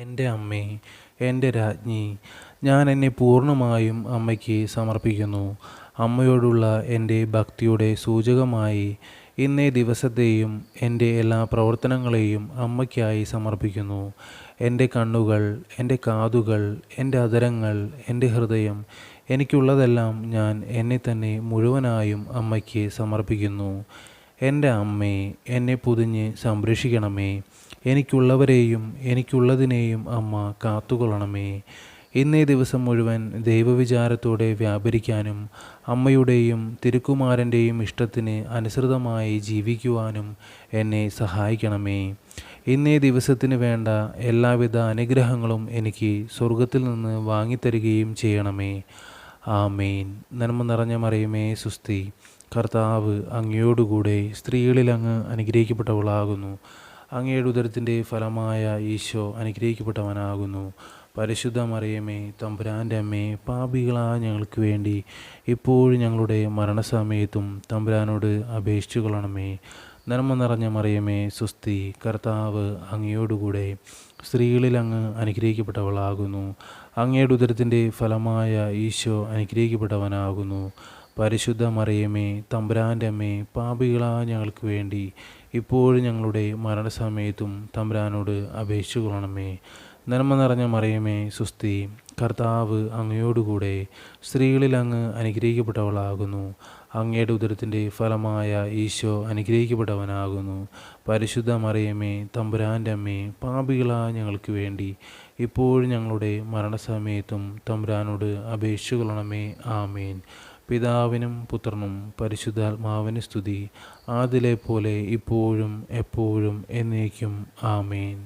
എൻ്റെ അമ്മേ, എൻ്റെ രാജ്ഞി, ഞാൻ എന്നെ പൂർണ്ണമായും അമ്മയ്ക്ക് സമർപ്പിക്കുന്നു. അമ്മയോടുള്ള എൻ്റെ ഭക്തിയുടെ സൂചകമായി ഇന്നേ ദിവസത്തെയും എൻ്റെ എല്ലാ പ്രവർത്തനങ്ങളെയും അമ്മയ്ക്കായി സമർപ്പിക്കുന്നു. എൻ്റെ കണ്ണുകൾ, എൻ്റെ കാതുകൾ, എൻ്റെ അധരങ്ങൾ, എൻ്റെ ഹൃദയം, എനിക്കുള്ളതെല്ലാം ഞാൻ എന്നെ തന്നെ മുഴുവനായും അമ്മയ്ക്ക് സമർപ്പിക്കുന്നു. എൻ്റെ അമ്മേ, എന്നെ പൊതിഞ്ഞ് സംരക്ഷിക്കണമേ. എനിക്കുള്ളവരെയും എനിക്കുള്ളതിനെയും അമ്മ കാത്തുകൊള്ളണമേ. ഇന്നേ ദിവസം മുഴുവൻ ദൈവവിചാരത്തോടെ വ്യാപരിക്കാനും അമ്മയുടെയും തിരുക്കുമാരൻ്റെയും ഇഷ്ടത്തിന് അനുസൃതമായി ജീവിക്കുവാനും എന്നെ സഹായിക്കണമേ. ഇന്നേ ദിവസത്തിന് വേണ്ട എല്ലാവിധ അനുഗ്രഹങ്ങളും എനിക്ക് സ്വർഗത്തിൽ നിന്ന് വാങ്ങിത്തരികയും ചെയ്യണമേ. ആമേൻ. നന്മ നിറഞ്ഞ മറിയമേ, സുസ്തി, കർത്താവ് അങ്ങയോടുകൂടെ സ്ത്രീകളിൽ അങ്ങ് അനുഗ്രഹിക്കപ്പെട്ടവളാകുന്നു. അങ്ങയുടെ ഉദരത്തിൻ്റെ ഫലമായ ഈശോ അനുഗ്രഹിക്കപ്പെട്ടവനാകുന്നു. പരിശുദ്ധ മറിയമേ, തമ്പുരാൻ്റെ അമ്മേ, പാപികളായ ഞങ്ങൾക്ക് വേണ്ടി ഇപ്പോഴും ഞങ്ങളുടെ മരണസമയത്തും തമ്പുരാനോട് അപേക്ഷിച്ചു കൊള്ളണമേ. നന്മ നിറഞ്ഞ മറിയമേ, സുസ്തി, കർത്താവ് അങ്ങയോടുകൂടെ സ്ത്രീകളിൽ അങ്ങ് അനുഗ്രഹിക്കപ്പെട്ടവളാകുന്നു. അങ്ങയുടെ ഉദരത്തിൻ്റെ ഫലമായ ഈശോ അനുഗ്രഹിക്കപ്പെട്ടവനാകുന്നു. പരിശുദ്ധ മറിയമേ, തമ്പുരാൻ്റെ അമ്മേ, പാപികളായ ഞങ്ങൾക്ക് വേണ്ടി ഇപ്പോഴും ഞങ്ങളുടെ മരണസമയത്തും തമ്പുരാനോട് അപേക്ഷിച്ചു കൊള്ളണമേ. നന്മ നിറഞ്ഞ മറിയമേ, സുസ്തി, കർത്താവ് അങ്ങയോടുകൂടെ സ്ത്രീകളിൽ അങ്ങ് അനുഗ്രഹിക്കപ്പെട്ടവളാകുന്നു. അങ്ങയുടെ ഉദരത്തിൻ്റെ ഫലമായ ഈശോ അനുഗ്രഹിക്കപ്പെട്ടവനാകുന്നു. പരിശുദ്ധ മറിയമേ, തമ്പുരാൻ്റെ അമ്മേ, പാപികളായ ഞങ്ങൾക്ക് വേണ്ടി ഇപ്പോഴും ഞങ്ങളുടെ മരണസമയത്തും തമ്പുരാനോട് അപേക്ഷിച്ചു കൊള്ളണമേ. ആമേൻ. പിതാവിനും പുത്രനും പരിശുദ്ധാത്മാവിന് സ്തുതി, ആദിലെ പോലെ ഇപ്പോഴും എപ്പോഴും എന്നേക്കും. ആമേൻ.